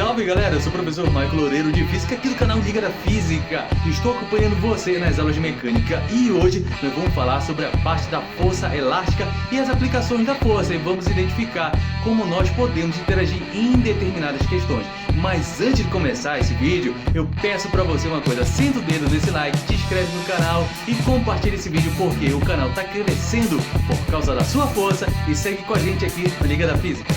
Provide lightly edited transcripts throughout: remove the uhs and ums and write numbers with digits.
Salve galera, eu sou o professor Michael Loureiro de Física aqui do canal Liga da Física. Estou acompanhando você nas aulas de mecânica e hoje nós vamos falar sobre a parte da força elástica e as aplicações da força e vamos identificar como nós podemos interagir em determinadas questões. Mas antes de começar esse vídeo, eu peço para você uma coisa, senta o dedo nesse like, te inscreve no canal e compartilha esse vídeo porque o canal está crescendo por causa da sua força e segue com a gente aqui na Liga da Física.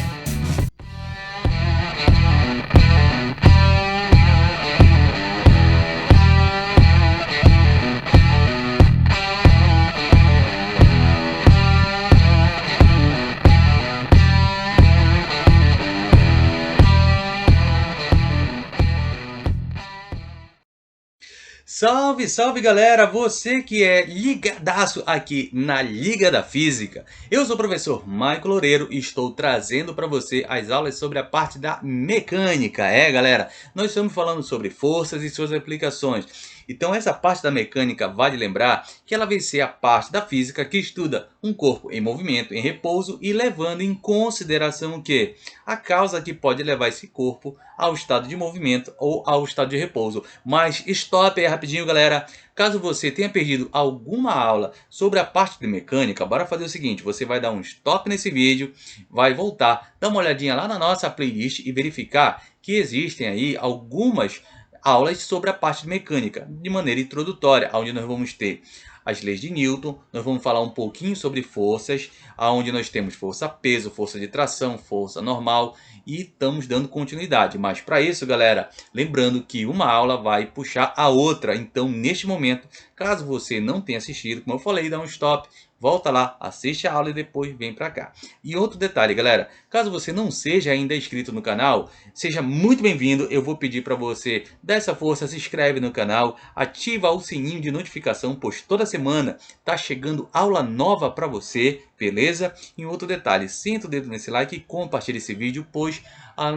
Salve, salve galera, você que é ligadaço aqui na Liga da Física. Eu sou o professor Michael Loureiro e estou trazendo para você as aulas sobre a parte da mecânica. Galera, nós estamos falando sobre forças e suas aplicações. Então essa parte da mecânica, vale lembrar que ela vai ser a parte da física que estuda um corpo em movimento, em repouso e levando em consideração o quê? A causa que pode levar esse corpo ao estado de movimento ou ao estado de repouso. Mas stop aí rapidinho galera, caso você tenha perdido alguma aula sobre a parte de mecânica, bora fazer o seguinte, você vai dar um stop nesse vídeo, vai voltar, dar uma olhadinha lá na nossa playlist e verificar que existem aí algumas aulas sobre a parte de mecânica, de maneira introdutória, onde nós vamos ter as leis de Newton, nós vamos falar um pouquinho sobre forças, onde nós temos força-peso, força de tração, força normal e estamos dando continuidade. Mas para isso, galera, lembrando que uma aula vai puxar a outra. Então, neste momento, caso você não tenha assistido, como eu falei, dá um stop, volta lá, assiste a aula e depois vem para cá. E outro detalhe, galera, caso você não seja ainda inscrito no canal, seja muito bem-vindo. Eu vou pedir para você dar essa força, se inscreve no canal, ativa o sininho de notificação, pois toda semana tá chegando aula nova para você, beleza? E outro detalhe, senta o dedo nesse like e compartilha esse vídeo, pois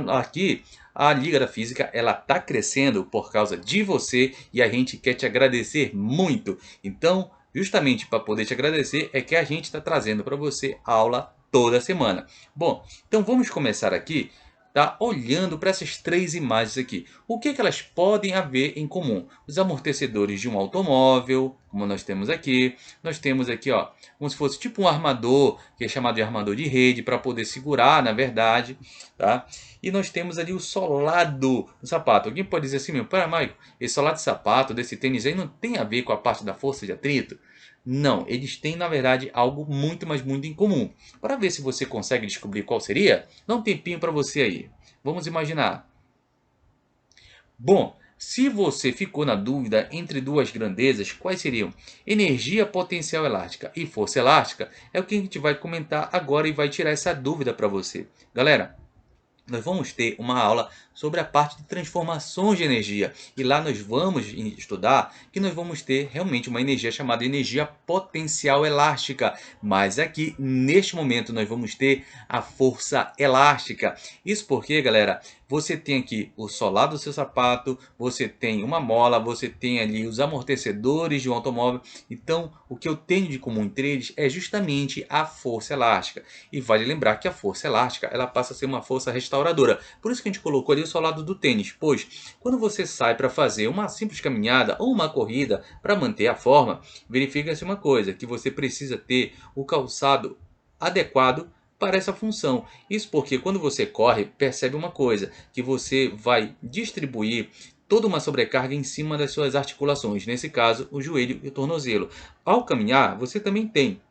aqui a Liga da Física ela tá crescendo por causa de você e a gente quer te agradecer muito. Então, justamente para poder te agradecer é que a gente está trazendo para você aula toda semana. Bom, então vamos começar aqui, tá? Olhando para essas três imagens aqui. O que elas podem haver em comum? Os amortecedores de um automóvel, como nós temos aqui. Nós temos aqui, ó, como se fosse tipo um armador, que é chamado de armador de rede, para poder segurar, na verdade, tá? E nós temos ali o solado do sapato. Alguém pode dizer assim, meu, para Maico, esse solado de sapato, desse tênis aí, não tem a ver com a parte da força de atrito? Não, eles têm na verdade algo muito, mas muito em comum. Para ver se você consegue descobrir qual seria, dá um tempinho para você aí. Vamos imaginar. Bom, se você ficou na dúvida entre duas grandezas, quais seriam? Energia potencial elástica e força elástica é o que a gente vai comentar agora e vai tirar essa dúvida para você. Galera, nós vamos ter uma aula sobre a parte de transformações de energia. E lá nós vamos estudar que nós vamos ter realmente uma energia chamada energia potencial elástica. Mas aqui, neste momento, nós vamos ter a força elástica. Isso porque, galera, você tem aqui o solado do seu sapato, você tem uma mola, você tem ali os amortecedores de um automóvel. Então, o que eu tenho de comum entre eles é justamente a força elástica. E vale lembrar que a força elástica ela passa a ser uma força restauradora. Por isso que a gente colocou ali o solado do tênis, pois quando você sai para fazer uma simples caminhada ou uma corrida para manter a forma, verifica-se uma coisa, que você precisa ter o calçado adequado para essa função. Isso porque quando você corre, percebe uma coisa, que você vai distribuir toda uma sobrecarga em cima das suas articulações, nesse caso o joelho e o tornozelo. Ao caminhar, você também tem.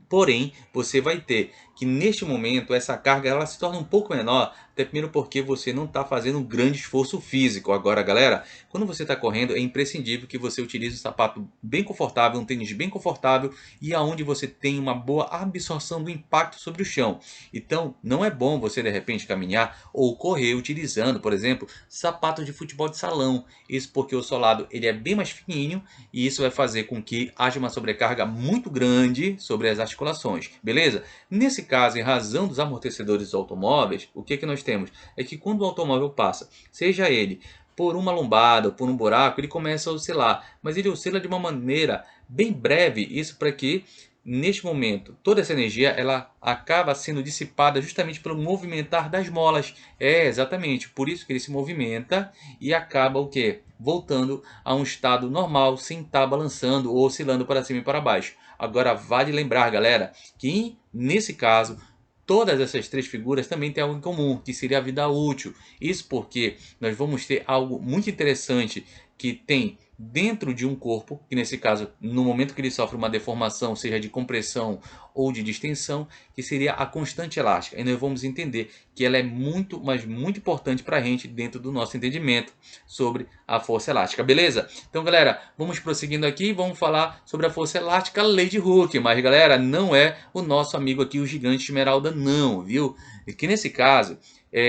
Porém, você vai ter que neste momento essa carga ela se torna um pouco menor, até primeiro porque você não está fazendo um grande esforço físico. Agora, galera, quando você está correndo é imprescindível que você utilize um sapato bem confortável, um tênis bem confortável e aonde você tem uma boa absorção do impacto sobre o chão. Então, não é bom você de repente caminhar ou correr utilizando, por exemplo, sapatos de futebol de salão. Isso porque o solado ele é bem mais fininho e isso vai fazer com que haja uma sobrecarga muito grande sobre as articulações, beleza? Nesse caso, em razão dos amortecedores dos automóveis, o que nós temos? É que quando o automóvel passa, seja ele por uma lombada ou por um buraco, ele começa a oscilar. Mas ele oscila de uma maneira bem breve, isso para que neste momento, toda essa energia ela acaba sendo dissipada justamente pelo movimentar das molas. É, exatamente, por isso que ele se movimenta e acaba o quê? Voltando a um estado normal, sem estar balançando ou oscilando para cima e para baixo. Agora, vale lembrar, galera, que nesse caso, todas essas três figuras também têm algo em comum, que seria a vida útil. Isso porque nós vamos ter algo muito interessante que tem dentro de um corpo, que nesse caso, no momento que ele sofre uma deformação, seja de compressão ou de distensão, que seria a constante elástica. E nós vamos entender que ela é muito, mas muito importante para a gente dentro do nosso entendimento sobre a força elástica, beleza? Então, galera, vamos prosseguindo aqui, vamos falar sobre a força elástica, lei de Hooke. Mas, galera, não é o nosso amigo aqui, o gigante esmeralda, não, viu? E que nesse caso,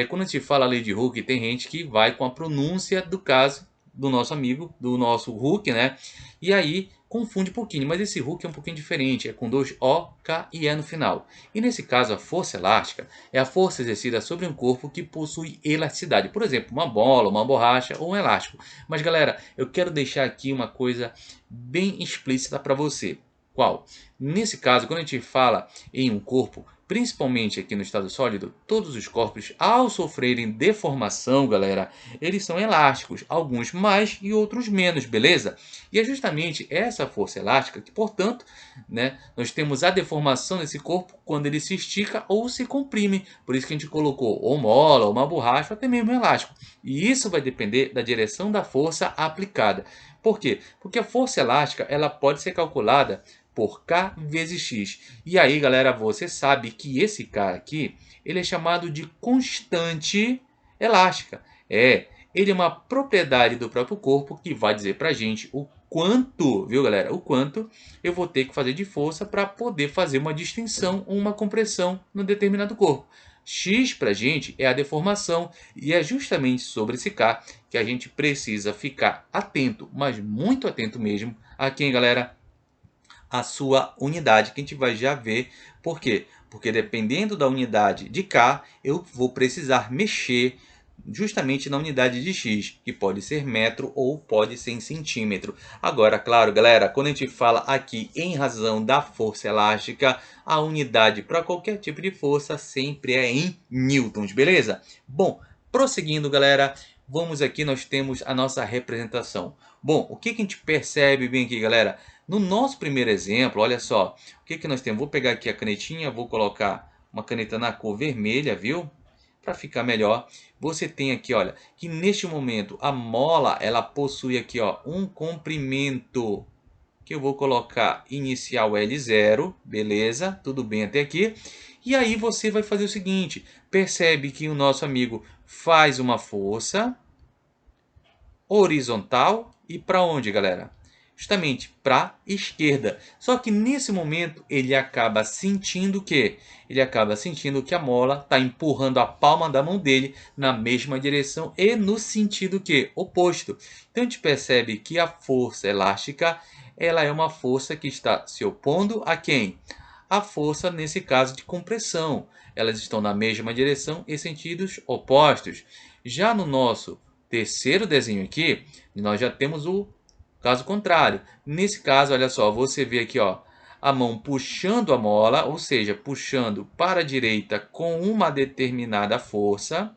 quando a gente fala lei de Hooke, tem gente que vai com a pronúncia do caso do nosso amigo, do nosso Hooke, né? E aí confunde um pouquinho, mas esse Hooke é um pouquinho diferente, é com dois O, K e E no final. E nesse caso, a força elástica é a força exercida sobre um corpo que possui elasticidade. Por exemplo, uma bola, uma borracha ou um elástico. Mas galera, eu quero deixar aqui uma coisa bem explícita para você. Qual? Nesse caso, quando a gente fala em um corpo, principalmente aqui no estado sólido, todos os corpos, ao sofrerem deformação, galera, eles são elásticos, alguns mais e outros menos, beleza? E é justamente essa força elástica que, portanto, né, nós temos a deformação desse corpo quando ele se estica ou se comprime. Por isso que a gente colocou ou mola, ou uma borracha, ou até mesmo um elástico. E isso vai depender da direção da força aplicada. Por quê? Porque a força elástica ela pode ser calculada por K vezes X. E aí, galera, você sabe que esse K aqui, ele é chamado de constante elástica. Ele é uma propriedade do próprio corpo que vai dizer pra gente o quanto, viu, galera? O quanto eu vou ter que fazer de força para poder fazer uma distensão ou uma compressão no determinado corpo. X pra gente é a deformação e é justamente sobre esse K que a gente precisa ficar atento, mas muito atento mesmo, a quem, galera? A sua unidade, que a gente vai já ver. Por quê? Porque dependendo da unidade de K, eu vou precisar mexer justamente na unidade de X, que pode ser metro ou pode ser em centímetro. Agora, claro, galera, quando a gente fala aqui em razão da força elástica, a unidade para qualquer tipo de força sempre é em newtons, beleza? Bom, prosseguindo, galera, vamos aqui, nós temos a nossa representação. Bom, o que a gente percebe bem aqui, galera? No nosso primeiro exemplo, olha só, o que nós temos? Vou pegar aqui a canetinha, vou colocar uma caneta na cor vermelha, viu? Para ficar melhor. Você tem aqui, olha, que neste momento a mola, ela possui aqui, ó, um comprimento que eu vou colocar inicial L0, beleza? Tudo bem até aqui. E aí você vai fazer o seguinte, percebe que o nosso amigo faz uma força horizontal e para onde, galera? Justamente para a esquerda. Só que nesse momento ele acaba sentindo que a mola está empurrando a palma da mão dele na mesma direção e no sentido que oposto. Então a gente percebe que a força elástica ela é uma força que está se opondo a quem? A força nesse caso de compressão. Elas estão na mesma direção e sentidos opostos. Já no nosso terceiro desenho aqui, nós já temos o caso contrário. Nesse caso, olha só, você vê aqui, ó, a mão puxando a mola, ou seja, puxando para a direita com uma determinada força,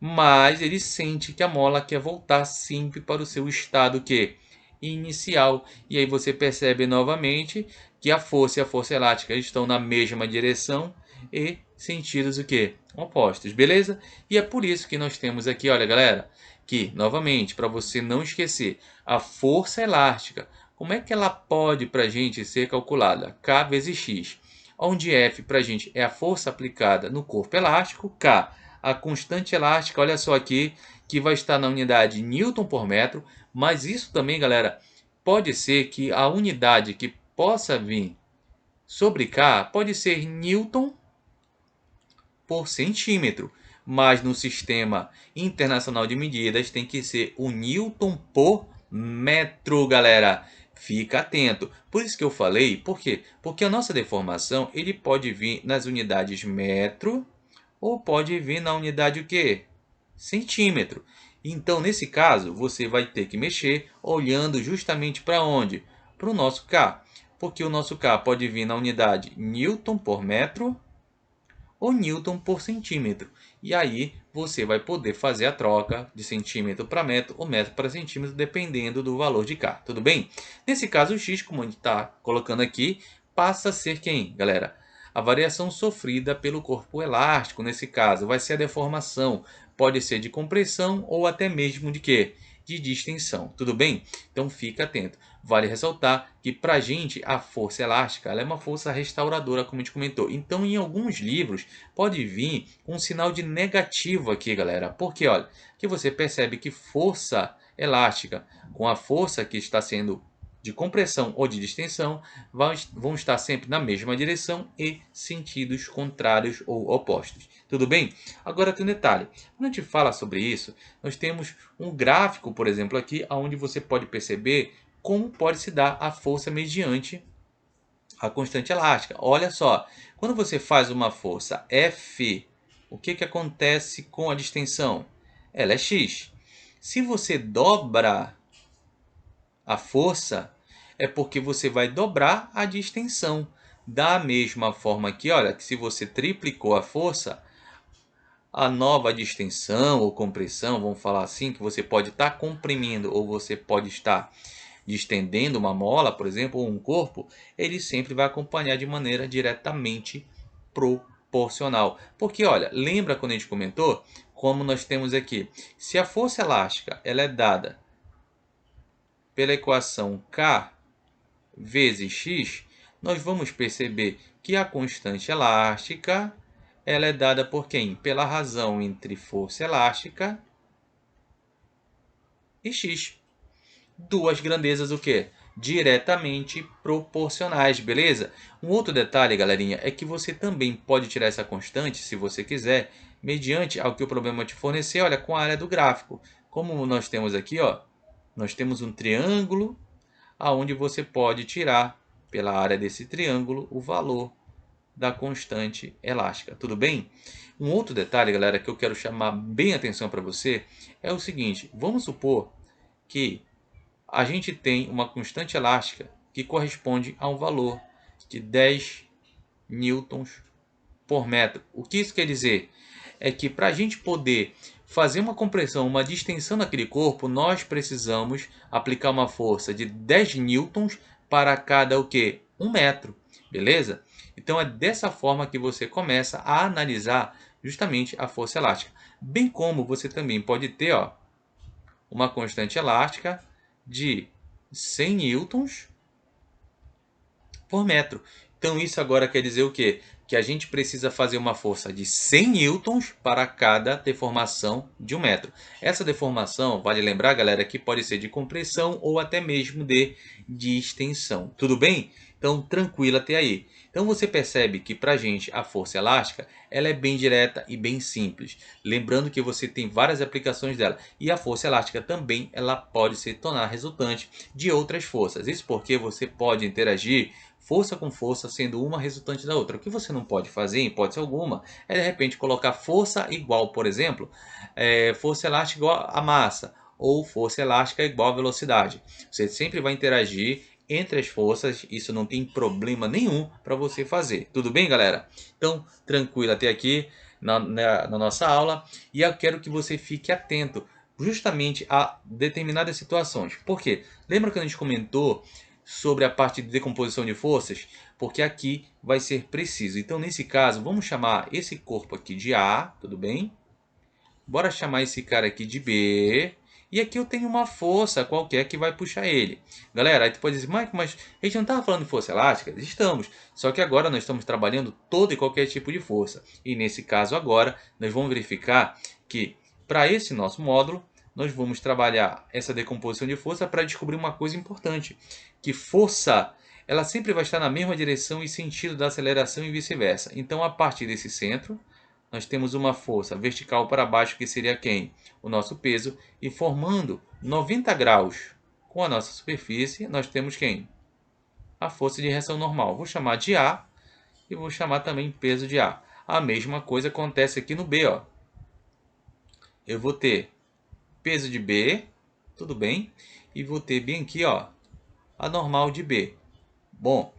mas ele sente que a mola quer voltar sempre para o seu estado que inicial. E aí você percebe novamente que a força e a força elástica estão na mesma direção e sentidos o que? Opostos, beleza? E é por isso que nós temos aqui, olha, galera, que, novamente, para você não esquecer, a força elástica, como é que ela pode para a gente ser calculada? K vezes X, onde F para a gente é a força aplicada no corpo elástico, K, a constante elástica, olha só aqui, que vai estar na unidade Newton por metro, mas isso também, galera, pode ser que a unidade que possa vir sobre K pode ser Newton por centímetro, mas no sistema internacional de medidas tem que ser o Newton por metro, galera. Fica atento. Por isso que eu falei, por quê? Porque a nossa deformação ele pode vir nas unidades metro ou pode vir na unidade o quê? Centímetro. Então, nesse caso, você vai ter que mexer olhando justamente para onde? Para o nosso K. Porque o nosso K pode vir na unidade Newton por metro ou Newton por centímetro. E aí você vai poder fazer a troca de centímetro para metro ou metro para centímetro, dependendo do valor de K. Tudo bem? Nesse caso, o X, como a gente está colocando aqui, passa a ser quem, galera? A variação sofrida pelo corpo elástico, nesse caso, vai ser a deformação. Pode ser de compressão ou até mesmo de quê? De distensão. Tudo bem? Então fica atento. Vale ressaltar que para a gente a força elástica ela é uma força restauradora, como a gente comentou. Então em alguns livros pode vir um sinal de negativo aqui, galera. Porque olha, que você percebe que força elástica com a força que está sendo de compressão ou de distensão vão estar sempre na mesma direção e sentidos contrários ou opostos. Tudo bem? Agora tem um detalhe. Quando a gente fala sobre isso, nós temos um gráfico, por exemplo, aqui, onde você pode perceber como pode se dar a força mediante a constante elástica. Olha só, quando você faz uma força F, o que acontece com a distensão? Ela é X. Se você dobra a força, é porque você vai dobrar a distensão. Da mesma forma que, olha, que se você triplicou a força, a nova distensão ou compressão, vamos falar assim, que você pode estar comprimindo ou você pode estar distendendo uma mola, por exemplo, ou um corpo, ele sempre vai acompanhar de maneira diretamente proporcional. Porque, olha, lembra quando a gente comentou como nós temos aqui, se a força elástica ela é dada pela equação K vezes X, nós vamos perceber que a constante elástica ela é dada por quem? Pela razão entre força elástica e X. Duas grandezas o quê? Diretamente proporcionais, beleza? Um outro detalhe, galerinha, é que você também pode tirar essa constante, se você quiser, mediante ao que o problema te fornecer, olha, com a área do gráfico. Como nós temos aqui, ó, nós temos um triângulo, aonde você pode tirar pela área desse triângulo o valor da constante elástica. Tudo bem? Um outro detalhe, galera, que eu quero chamar bem a atenção para você é o seguinte: vamos supor que a gente tem uma constante elástica que corresponde a um valor de 10 newtons por metro. O que isso quer dizer? É que para a gente poder fazer uma compressão, uma distensão naquele corpo, nós precisamos aplicar uma força de 10 newtons para cada o quê? 1 metro, beleza? Então é dessa forma que você começa a analisar justamente a força elástica. Bem como você também pode ter, ó, uma constante elástica de 100 newtons por metro. Então isso agora quer dizer o quê? Que a gente precisa fazer uma força de 100 newtons para cada deformação de 1 metro. Essa deformação, vale lembrar, galera, que pode ser de compressão ou até mesmo de distensão. Tudo bem? Então tranquilo até aí. Então você percebe que para a gente a força elástica ela é bem direta e bem simples. Lembrando que você tem várias aplicações dela. E a força elástica também ela pode se tornar resultante de outras forças. Isso porque você pode interagir força com força, sendo uma resultante da outra. O que você não pode fazer, em hipótese alguma, é de repente colocar força igual, por exemplo, força elástica igual a massa, ou força elástica igual a velocidade. Você sempre vai interagir entre as forças, isso não tem problema nenhum para você fazer. Tudo bem, galera? Então, tranquilo até aqui na nossa aula. E eu quero que você fique atento justamente a determinadas situações. Por quê? Lembra que a gente comentou sobre a parte de decomposição de forças? Porque aqui vai ser preciso. Então, nesse caso, vamos chamar esse corpo aqui de A, tudo bem? Bora chamar esse cara aqui de B. E aqui eu tenho uma força qualquer que vai puxar ele. Galera, aí tu pode dizer, Mike, mas a gente não estava falando de força elástica? Estamos. Só que agora nós estamos trabalhando todo e qualquer tipo de força. E nesse caso agora, nós vamos verificar que para esse nosso módulo, nós vamos trabalhar essa decomposição de força para descobrir uma coisa importante. Que força, ela sempre vai estar na mesma direção e sentido da aceleração e vice-versa. Então, a partir desse centro, nós temos uma força vertical para baixo, que seria quem? O nosso peso. E formando 90 graus com a nossa superfície, nós temos quem? A força de reação normal. Vou chamar de A e vou chamar também peso de A. A mesma coisa acontece aqui no B. Ó. Eu vou ter peso de B, tudo bem? E vou ter bem aqui ó, a normal de B. Bom,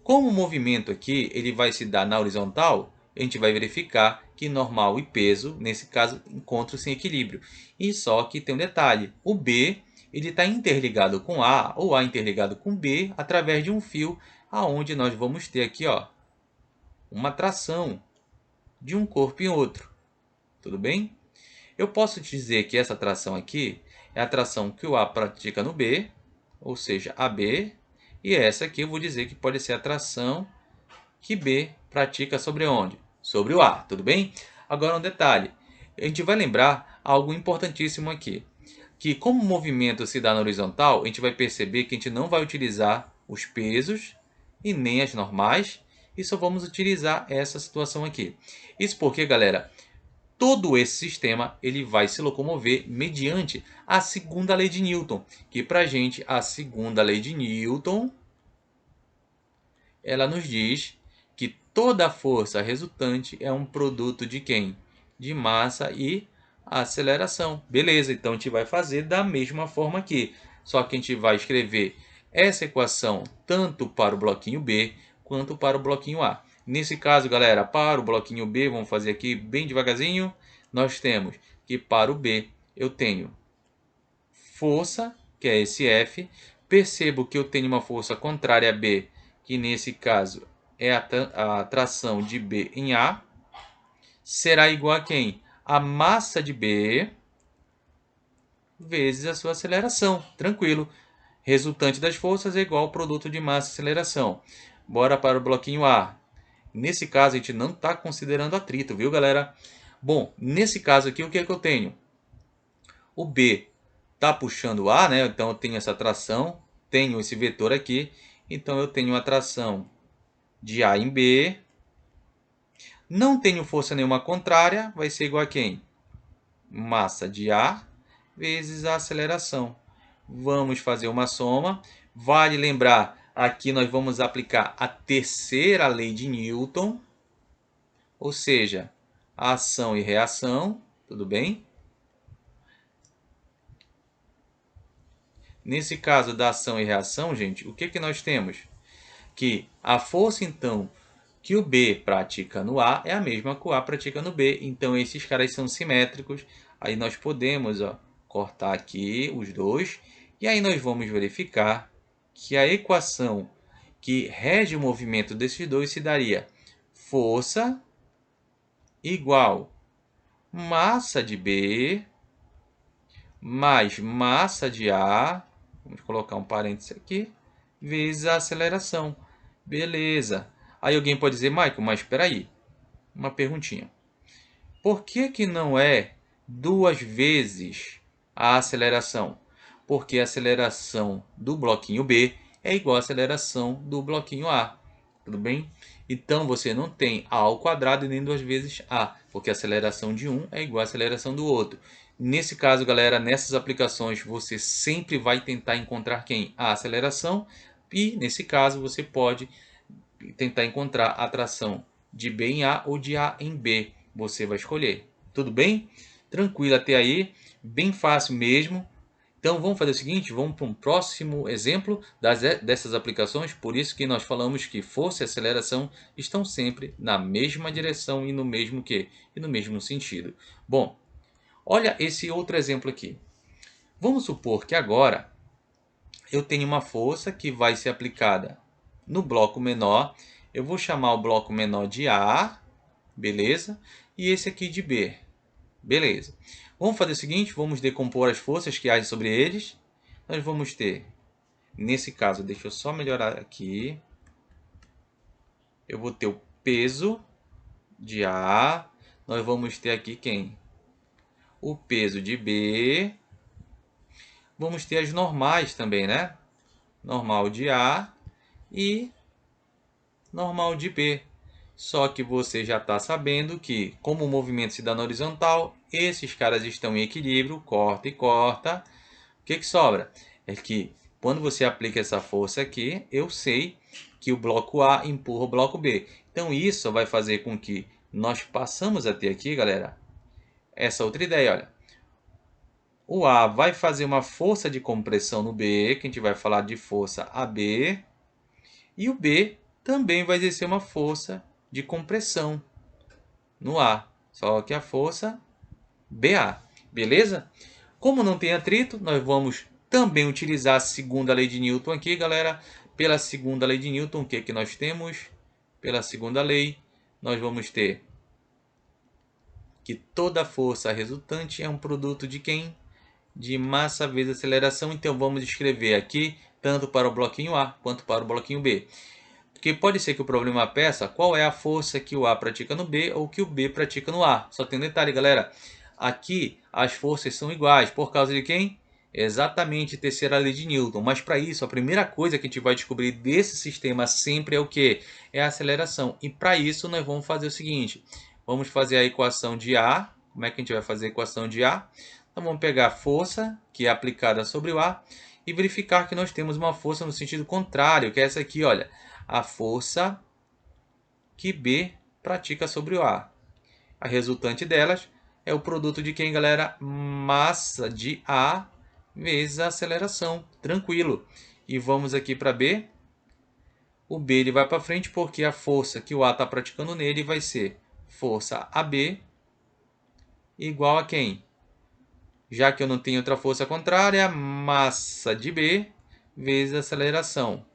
como o movimento aqui ele vai se dar na horizontal, a gente vai verificar que normal e peso, nesse caso, encontram-se em equilíbrio. E só que tem um detalhe, o B ele está interligado com A, ou A interligado com B, através de um fio, aonde nós vamos ter aqui ó, uma tração de um corpo em outro. Tudo bem? Eu posso dizer que essa tração aqui é a tração que o A pratica no B, ou seja, AB, e essa aqui eu vou dizer que pode ser a tração que B pratica sobre onde? Sobre o A, tudo bem? Agora um detalhe, a gente vai lembrar algo importantíssimo aqui, que como o movimento se dá na horizontal, a gente vai perceber que a gente não vai utilizar os pesos e nem as normais, e só vamos utilizar essa situação aqui. Isso porque, galera, todo esse sistema ele vai se locomover mediante a segunda lei de Newton, que para a gente a segunda lei de Newton ela nos diz que toda força resultante é um produto de quem? De massa e aceleração. Beleza, então a gente vai fazer da mesma forma aqui, só que a gente vai escrever essa equação tanto para o bloquinho B quanto para o bloquinho A. Nesse caso, galera, para o bloquinho B, vamos fazer aqui bem devagarzinho, nós temos que para o B eu tenho força, que é esse F. Percebo que eu tenho uma força contrária a B, que nesse caso é a tração de B em A. Será igual a quem? A massa de B vezes a sua aceleração. Tranquilo. Resultante das forças é igual ao produto de massa e aceleração. Bora para o bloquinho A. Nesse caso, a gente não está considerando atrito, viu, galera? Bom, nesse caso aqui, o que é que eu tenho? O B está puxando o A, né? Então eu tenho essa tração, tenho esse vetor aqui, então eu tenho a tração de A em B. Não tenho força nenhuma contrária, vai ser igual a quem? Massa de A vezes a aceleração. Vamos fazer uma soma. Vale lembrar, aqui nós vamos aplicar a terceira lei de Newton, ou seja, ação e reação, tudo bem? Nesse caso da ação e reação, gente, o que que nós temos? Que a força, então, que o B pratica no A é a mesma que o A pratica no B. Então, esses caras são simétricos. Aí nós podemos cortar aqui os dois. E aí nós vamos verificar que a equação que rege o movimento desses dois se daria força igual massa de B mais massa de A, vamos colocar um parênteses aqui, vezes a aceleração. Beleza. Aí alguém pode dizer, Michael, mas espera aí, uma perguntinha. Por que que não é duas vezes a aceleração? Porque a aceleração do bloquinho B é igual à aceleração do bloquinho A. Tudo bem? Então você não tem A ao quadrado e nem duas vezes A, porque a aceleração de um é igual à aceleração do outro. Nesse caso, galera, nessas aplicações você sempre vai tentar encontrar quem? A aceleração, e nesse caso você pode tentar encontrar a tração de B em A ou de A em B. Você vai escolher. Tudo bem? Tranquilo até aí, bem fácil mesmo. Então vamos fazer o seguinte, vamos para um próximo exemplo dessas aplicações. Por isso que nós falamos que força e aceleração estão sempre na mesma direção e no mesmo quê? E no mesmo sentido. Bom, olha esse outro exemplo aqui. Vamos supor que agora eu tenho uma força que vai ser aplicada no bloco menor. Eu vou chamar o bloco menor de A, beleza? E esse aqui de B, beleza. Vamos fazer o seguinte, vamos decompor as forças que agem sobre eles. Nós vamos ter, nesse caso, deixa eu só melhorar aqui. Eu vou ter o peso de A. Nós vamos ter aqui quem? O peso de B. Vamos ter as normais também, né? Normal de A e normal de B. Só que você já está sabendo que, como o movimento se dá na horizontal, esses caras estão em equilíbrio, corta e corta. O que que sobra? É que quando você aplica essa força aqui, eu sei que o bloco A empurra o bloco B. Então isso vai fazer com que nós passamos a ter aqui, galera, essa outra ideia, olha. O A vai fazer uma força de compressão no B, que a gente vai falar de força AB. E o B também vai exercer uma força de compressão no A, só que a força BA, beleza? Como não tem atrito, nós vamos também utilizar a segunda lei de Newton aqui, galera. Pela segunda lei de Newton, o que que nós temos? Pela segunda lei, nós vamos ter que toda força resultante é um produto de quem? De massa vezes aceleração. Então vamos escrever aqui tanto para o bloquinho A quanto para o bloquinho B. Porque pode ser que o problema peça qual é a força que o A pratica no B ou que o B pratica no A. Só tem um detalhe, galera. Aqui as forças são iguais. Por causa de quem? Exatamente, terceira lei de Newton. Mas para isso, a primeira coisa que a gente vai descobrir desse sistema sempre é o que? É a aceleração. E para isso nós vamos fazer o seguinte. Vamos fazer a equação de A. Como é que a gente vai fazer a equação de A? Então vamos pegar a força que é aplicada sobre o A e verificar que nós temos uma força no sentido contrário, que é essa aqui, olha. A força que B pratica sobre o A. A resultante delas é o produto de quem, galera? Massa de A vezes a aceleração. Tranquilo. E vamos aqui para B. O B ele vai para frente porque a força que o A está praticando nele vai ser força AB igual a quem? Já que eu não tenho outra força contrária, massa de B vezes a aceleração.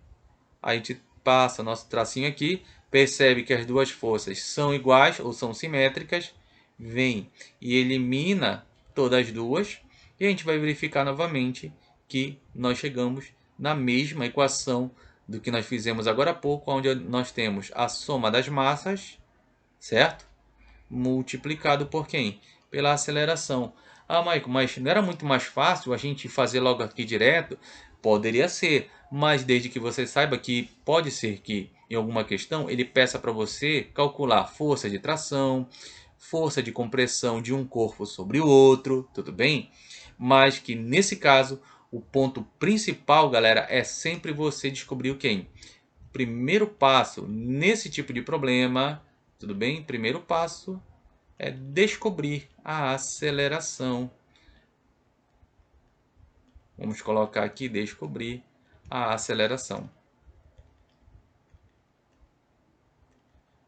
A gente passa nosso tracinho aqui, percebe que as duas forças são iguais ou são simétricas, vem e elimina todas as duas, e a gente vai verificar novamente que nós chegamos na mesma equação do que nós fizemos agora há pouco, onde nós temos a soma das massas, certo? Multiplicado por quem? Pela aceleração. Ah, Maico, mas não era muito mais fácil a gente fazer logo aqui direto? Poderia ser, mas desde que você saiba que pode ser que em alguma questão ele peça para você calcular força de tração, força de compressão de um corpo sobre o outro, tudo bem? Mas que nesse caso o ponto principal, galera, é sempre você descobrir o quem? Primeiro passo nesse tipo de problema, tudo bem? Primeiro passo é descobrir a aceleração. Vamos colocar aqui descobrir a aceleração.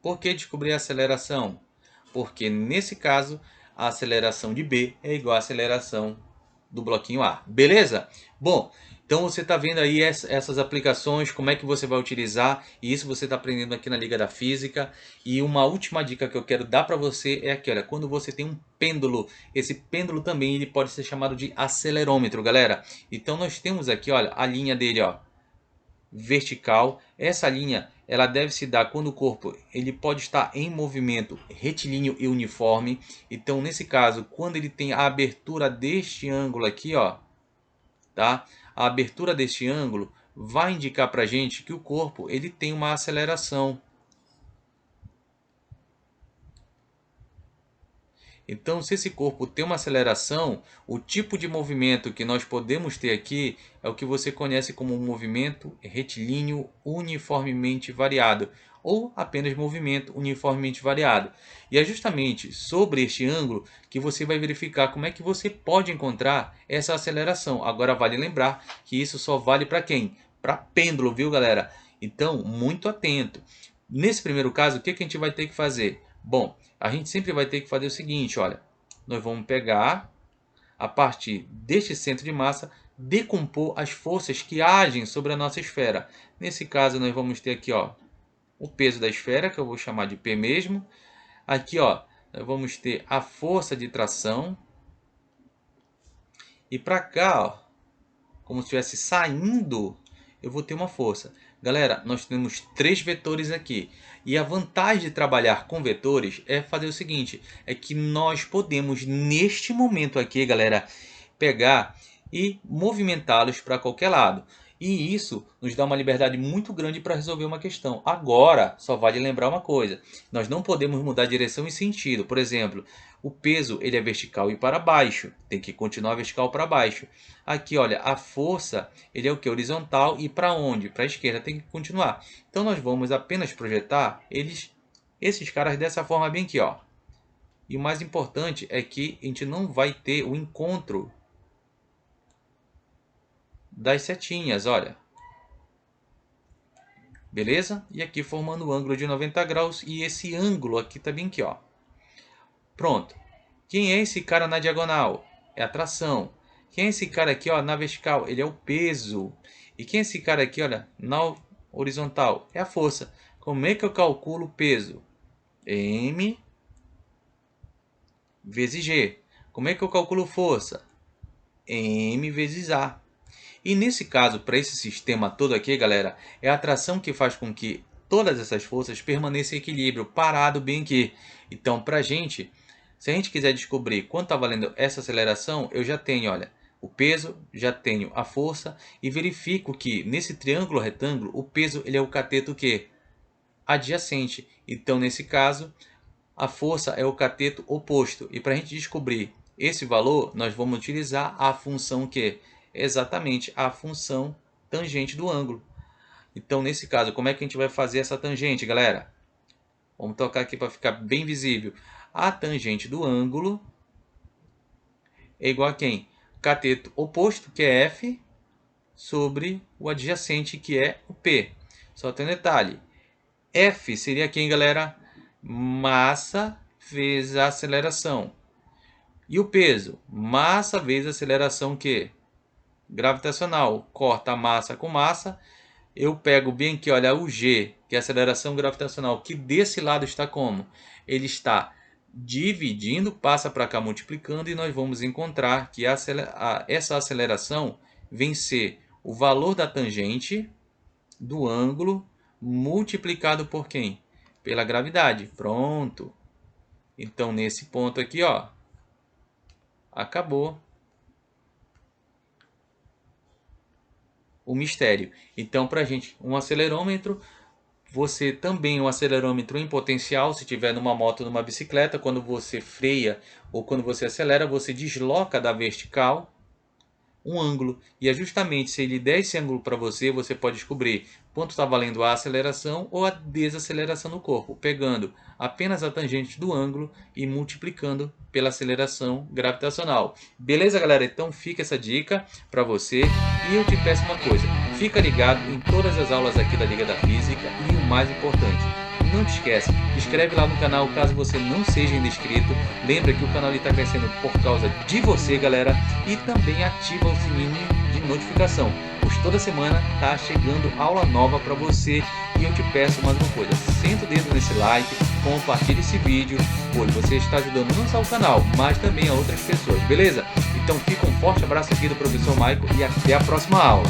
Por que descobrir a aceleração? Porque nesse caso a aceleração de B é igual à aceleração do bloquinho A. Beleza? Bom, então você está vendo aí essas aplicações, como é que você vai utilizar, e isso você está aprendendo aqui na Liga da Física. E uma última dica que eu quero dar para você é aquela, quando você tem um pêndulo, esse pêndulo também ele pode ser chamado de acelerômetro, galera. Então nós temos aqui, olha, a linha dele, ó, vertical. Essa linha ela deve se dar quando o corpo ele pode estar em movimento retilíneo e uniforme. Então nesse caso, quando ele tem a abertura deste ângulo aqui, ó, tá? A abertura deste ângulo vai indicar para a gente que o corpo ele tem uma aceleração. Então, se esse corpo tem uma aceleração, o tipo de movimento que nós podemos ter aqui é o que você conhece como um movimento retilíneo uniformemente variado, ou apenas movimento uniformemente variado. E é justamente sobre este ângulo que você vai verificar como é que você pode encontrar essa aceleração. Agora vale lembrar que isso só vale para quem? Para pêndulo, viu, galera? Então, muito atento. Nesse primeiro caso, o que a gente vai ter que fazer? Bom, a gente sempre vai ter que fazer o seguinte, olha. Nós vamos pegar, a partir deste centro de massa, decompor as forças que agem sobre a nossa esfera. Nesse caso, nós vamos ter aqui, ó, o peso da esfera, que eu vou chamar de P mesmo. Aqui, ó, nós vamos ter a força de tração. E para cá, ó, como se estivesse saindo, eu vou ter uma força. Galera, nós temos três vetores aqui. E a vantagem de trabalhar com vetores é fazer o seguinte, é que nós podemos, neste momento aqui, galera, pegar e movimentá-los para qualquer lado. E isso nos dá uma liberdade muito grande para resolver uma questão. Agora, só vale lembrar uma coisa. Nós não podemos mudar direção e sentido. Por exemplo, o peso ele é vertical e para baixo. Tem que continuar vertical para baixo. Aqui, olha, a força ele é o que? Horizontal e para onde? Para a esquerda tem que continuar. Então, nós vamos apenas projetar esses caras dessa forma bem aqui, ó. E o mais importante é que a gente não vai ter o encontro das setinhas, olha. beleza? E aqui formando o ângulo de 90 graus e esse ângulo aqui também aqui, ó. Pronto. Quem é esse cara na diagonal? É a tração. Quem é esse cara aqui, ó, na vertical? Ele é o peso. E quem é esse cara aqui, olha, na horizontal? É a força. Como é que eu calculo o peso? M vezes G. Como é que eu calculo força? M vezes A. E nesse caso, para esse sistema todo aqui, galera, é a tração que faz com que todas essas forças permaneçam em equilíbrio, parado bem aqui. Então, para a gente, se a gente quiser descobrir quanto está valendo essa aceleração, eu já tenho, olha, o peso, já tenho a força e verifico que nesse triângulo retângulo, o peso ele é o cateto que? Adjacente. Então, nesse caso, a força é o cateto oposto. E para a gente descobrir esse valor, nós vamos utilizar a função que? Exatamente a função tangente do ângulo. Então, nesse caso, como é que a gente vai fazer essa tangente, galera? Vamos tocar aqui para ficar bem visível. A tangente do ângulo é igual a quem? Cateto oposto, que é F, sobre o adjacente, que é o P. Só tem um detalhe. F seria quem, galera? Massa vezes a aceleração. E o peso? Massa vezes a aceleração que? Gravitacional. Corta a massa com massa. Eu pego bem aqui, olha, o G, que é a aceleração gravitacional, que desse lado está como? Ele está dividindo, passa para cá multiplicando, e nós vamos encontrar que essa aceleração vem ser o valor da tangente do ângulo multiplicado por quem? Pela gravidade. Pronto. Então, nesse ponto aqui, ó, acabou o mistério. Então, para a gente, um acelerômetro, você também um acelerômetro em potencial, se tiver numa moto, numa bicicleta, quando você freia ou quando você acelera, você desloca da vertical um ângulo. E é justamente se ele der esse ângulo para você, você pode descobrir quanto está valendo a aceleração ou a desaceleração do corpo, pegando apenas a tangente do ângulo e multiplicando pela aceleração gravitacional. Beleza, galera? Então fica essa dica para você. E eu te peço uma coisa, fica ligado em todas as aulas aqui da Liga da Física e o mais importante, não te esquece, inscreve lá no canal caso você não seja ainda inscrito. Lembra que o canal está crescendo por causa de você, galera. E também ativa o sininho de notificação, pois toda semana tá chegando aula nova para você. E eu te peço mais uma coisa, senta o dedo nesse like, compartilhe esse vídeo, pois você está ajudando não só o canal, mas também a outras pessoas, beleza? Então fica um forte abraço aqui do professor Michael e até a próxima aula.